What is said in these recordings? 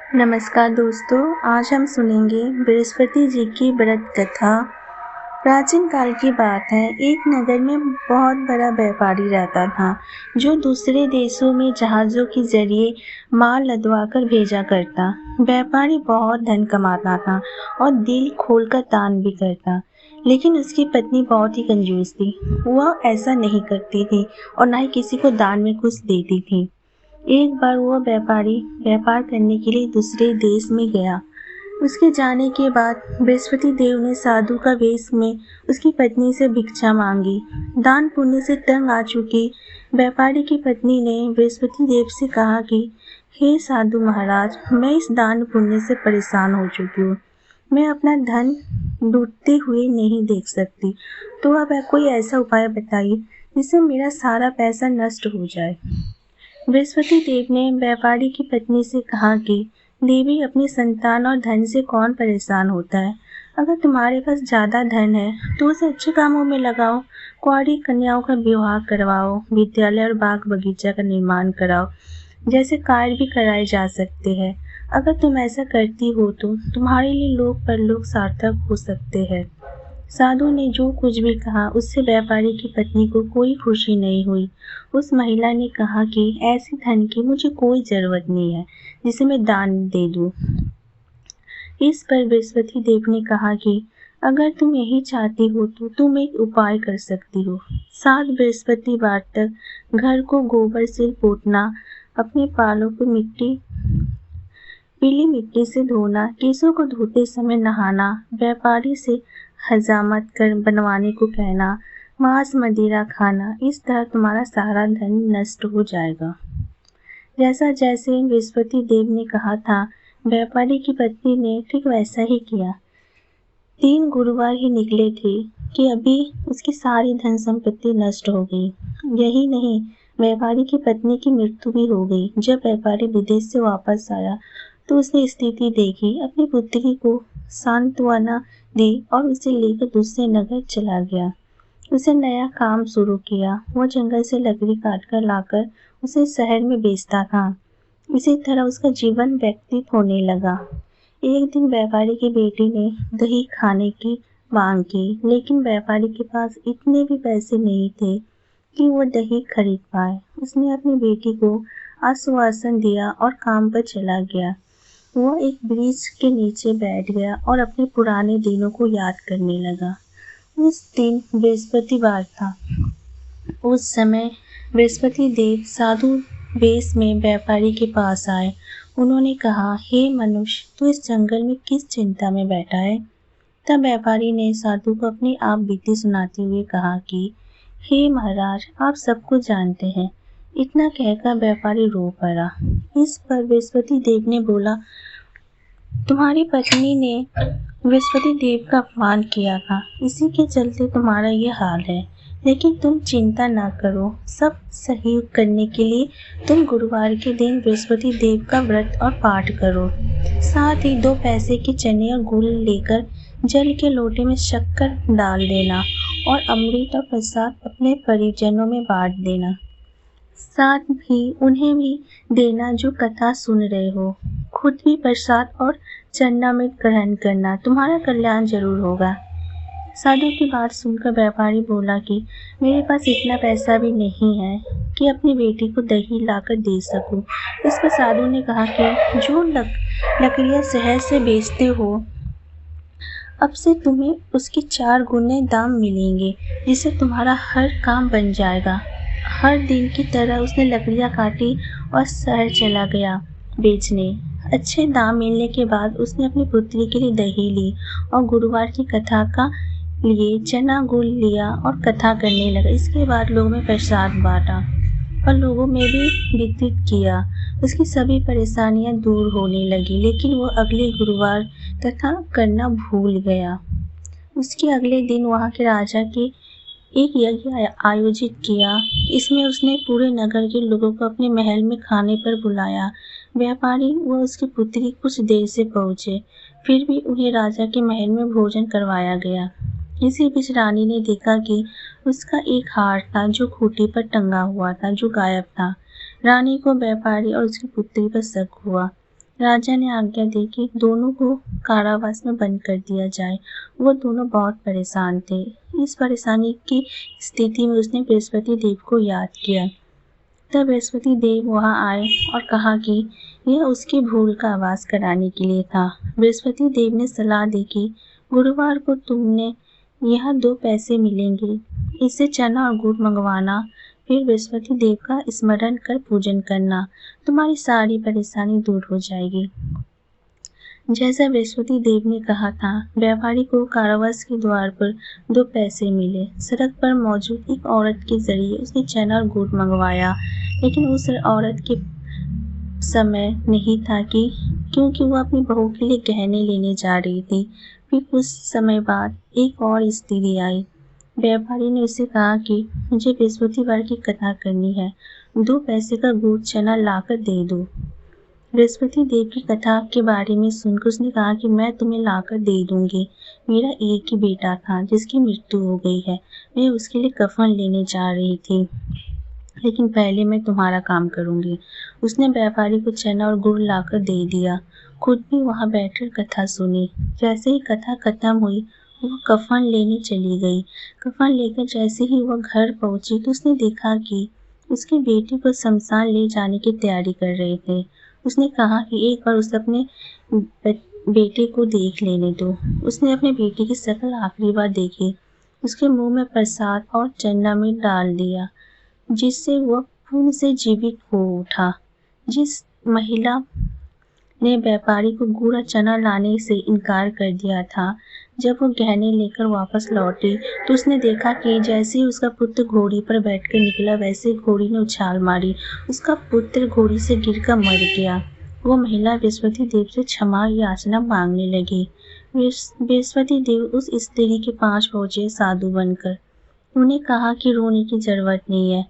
नमस्कार दोस्तों, आज हम सुनेंगे बृहस्पति जी की व्रत कथा। प्राचीन काल की बात है, एक नगर में बहुत बड़ा व्यापारी रहता था जो दूसरे देशों में जहाज़ों के जरिए माल लदवा कर भेजा करता। व्यापारी बहुत धन कमाता था और दिल खोलकर दान भी करता, लेकिन उसकी पत्नी बहुत ही कंजूस थी। वह ऐसा नहीं करती थी और न ही किसी को दान में कुछ देती थी। एक बार वह व्यापारी व्यापार करने के लिए दूसरे देश में गया। उसके जाने के बाद बृहस्पति देव ने साधु का वेश में उसकी पत्नी से भिक्षा मांगी। दान पुण्य से तंग आ चुकी व्यापारी की पत्नी ने बृहस्पति देव से कहा कि हे साधु महाराज, मैं इस दान पुण्य से परेशान हो चुकी हूँ। मैं अपना धन लूटते हुए नहीं देख सकती, तो अब कोई ऐसा उपाय बताइए जिससे मेरा सारा पैसा नष्ट हो जाए। बृहस्पति देव ने व्यापारी की पत्नी से कहा कि देवी, अपनी संतान और धन से कौन परेशान होता है। अगर तुम्हारे पास ज़्यादा धन है तो उसे अच्छे कामों में लगाओ। कुंवारी कन्याओं का विवाह करवाओ, विद्यालय और बाग बगीचा का निर्माण कराओ, जैसे कार्य भी कराए जा सकते हैं। अगर तुम ऐसा करती हो तो तुम्हारे लिए लोक परलोक सार्थक हो सकते हैं। साधु ने जो कुछ भी कहा उससे व्यापारी की पत्नी को कोई खुशी नहीं हुई। उस महिला ने कहा कि ऐसे धन की मुझे कोई जरूरत नहीं है जिसे मैं दान दे दूं। इस पर बृहस्पति देव ने कहा कि अगर तुम यही चाहती हो तो तुम एक उपाय कर सकती हो। 7 बृहस्पतिवार तक घर को गोबर से पोतना, अपने बालों को पीली मिट्टी से धोना, केसों को धोते समय नहाना, व्यापारी से हजामत कर बनवाने को कहना, मांस मदिरा खाना। इस तरह तुम्हारा सारा धन नष्ट हो जाएगा। जैसा जैसे बृहस्पति देव ने कहा था, व्यापारी की पत्नी ने ठीक वैसा ही किया। 3 गुरुवार ही निकले थे कि अभी उसकी सारी धन संपत्ति नष्ट हो गई। यही नहीं, व्यापारी की पत्नी की मृत्यु भी हो गई। जब व्यापारी विदेश से वापस आया तो उसने स्थिति देखी, अपनी पुत्री को सांत्वना दी और उसे लेकर दूसरे नगर चला गया। उसे नया काम शुरू किया। वह जंगल से लकड़ी काटकर लाकर उसे शहर में बेचता था। इसी तरह उसका जीवन व्यतीत होने लगा। एक दिन व्यापारी की बेटी ने दही खाने की मांग की, लेकिन व्यापारी के पास इतने भी पैसे नहीं थे कि वो दही खरीद पाए। उसने अपनी बेटी को आश्वासन दिया और काम पर चला गया। वो एक वृक्ष के नीचे बैठ गया और अपने पुराने दिनों को याद करने लगा। उस दिन बृहस्पतिवार था। उस समय बृहस्पति देव साधु वेश में व्यापारी के पास आए। उन्होंने कहा, हे मनुष्य, तू इस जंगल में किस चिंता में बैठा है। तब व्यापारी ने साधु को अपनी आप बीती सुनाते हुए कहा कि हे महाराज, आप सब कुछ जानते हैं। इतना कहकर व्यापारी रो पड़ा। इस पर बृहस्पति देव ने बोला, तुम्हारी पत्नी ने बृहस्पति देव का अपमान किया था, इसी के चलते तुम्हारा ये हाल है। लेकिन तुम चिंता ना करो, सब सही करने के लिए तुम गुरुवार के दिन बृहस्पति देव का व्रत और पाठ करो। साथ ही 2 पैसे के चने और गुड़ लेकर जल के लोटे में शक्कर डाल देना और अमृत और प्रसाद अपने परिजनों में बांट देना। साथ ही उन्हें भी देना जो कथा सुन रहे हो। खुद भी प्रसाद और चरणामृत ग्रहण करना, तुम्हारा कल्याण जरूर होगा। साधु की बात सुनकर व्यापारी बोला कि मेरे पास इतना पैसा भी नहीं है कि अपनी बेटी को दही लाकर दे सकूं। इस पर साधु ने कहा कि जो लकड़ियां शहर से बेचते हो, अब से तुम्हें उसके 4 गुने दाम मिलेंगे, जिससे तुम्हारा हर काम बन जाएगा। हर दिन की तरह उसने लकड़ियां काटी और शहर चला गया बेचने। अच्छे दाम मिलने के बाद उसने अपनी पुत्री के लिए दही ली और गुरुवार की कथा का लिए चना गुड़ लिया और कथा करने लगा। इसके बाद लोगों में प्रसाद बांटा और लोगों में भी वितरित किया। उसकी सभी परेशानियां दूर होने लगी, लेकिन वो अगले गुरुवार कथा करना भूल गया। उसके अगले दिन वहाँ के राजा के एक यज्ञ आयोजित किया। इसमें उसने पूरे नगर के लोगों को अपने महल में खाने पर बुलाया। व्यापारी व उसकी पुत्री कुछ देर से पहुँचे, फिर भी उन्हें राजा के महल में भोजन करवाया गया। इसी बीच रानी ने देखा कि उसका एक हार था जो खूंटी पर टंगा हुआ था, जो गायब था। रानी को व्यापारी और उसकी पुत्री पर शक हुआ। राजा ने आज्ञा दी कि दोनों को कारावास में बंद कर दिया जाए। वो दोनों बहुत परेशान थे। इस परेशानी की स्थिति में उसने बृहस्पति देव को याद किया। तब बृहस्पति देव वहां आए और कहा कि यह उसकी भूल का आवाज कराने के लिए था। बृहस्पति देव ने सलाह दी कि गुरुवार को तुमने यहाँ 2 पैसे मिलेंगे, इससे चना और गुड़ मंगवाना, फिर बृहस्पति देव का स्मरण कर पूजन करना, तुम्हारी सारी परेशानी दूर हो जाएगी। जैसा बृहस्पति देव ने कहा था, व्यापारी को कारावास के द्वार पर 2 पैसे मिले। सड़क पर मौजूद एक औरत के जरिए उसने चना और गुड़ मंगवाया, लेकिन उस औरत के समय नहीं था कि क्योंकि वो अपनी बहू के लिए गहने लेने जा रही थी। फिर कुछ समय बाद एक और स्त्री आई। व्यापारी ने उसे कहा कि मुझे बृहस्पतिवार की कथा करनी है, 2 पैसे का गुड़ चना लाकर दे दो। बृहस्पति देव की कथा के बारे में सुनकर उसने कहा कि मैं तुम्हें लाकर दे दूंगी। मेरा एक ही बेटा था जिसकी मृत्यु हो गई है, मैं उसके लिए कफन लेने जा रही थी, लेकिन पहले मैं तुम्हारा काम करूंगी। उसने व्यापारी को चना और गुड़ लाकर दे दिया, खुद भी वहां बैठकर कथा सुनी। जैसे ही कथा खत्म हुई, वो कफन लेने चली गई। कफन लेकर जैसे ही वह घर पहुंची तो उसने देखा कि उसके बेटे को शमशान ले जाने की तैयारी कर रहे थे। उसने कहा कि एक बार उसे अपने बेटे को देख लेने दो। उसने अपने बेटे की शक्ल आखिरी बार देखी। उसके मुंह में प्रसाद और चना में डाल दिया, जिससे वह पुनः से जीवित हो उठा। जिस महिला ने व्यापारी को गुड़ और चना लाने से इनकार कर दिया था, जब वो गहने लेकर वापस लौटी तो उसने देखा कि जैसे ही उसका पुत्र घोड़ी पर बैठकर निकला, वैसे घोड़ी ने उछाल मारी। उसका पुत्र घोड़ी से गिरकर मर गया। वो महिला बृहस्पति देव से क्षमा याचना मांगने लगी। बृहस्पति देव उस स्त्री के पास पहुंचे साधु बनकर। उन्हें कहा कि रोने की जरूरत नहीं है,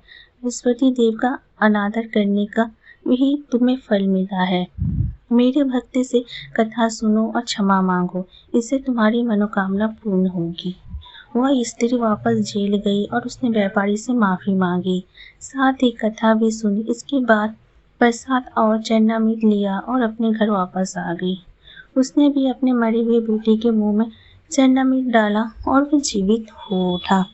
बृहस्पति देव का अनादर करने का भी तुम्हें फल मिला है। मेरे भक्त से कथा सुनो और क्षमा मांगो, इससे तुम्हारी मनोकामना पूर्ण होगी। वह स्त्री वापस जेल गई और उसने व्यापारी से माफी मांगी, साथ ही कथा भी सुनी। इसके बाद प्रसाद और चना मीट लिया और अपने घर वापस आ गई। उसने भी अपने मरे हुए बेटे के मुंह में चना मीट डाला और वह जीवित हो उठा।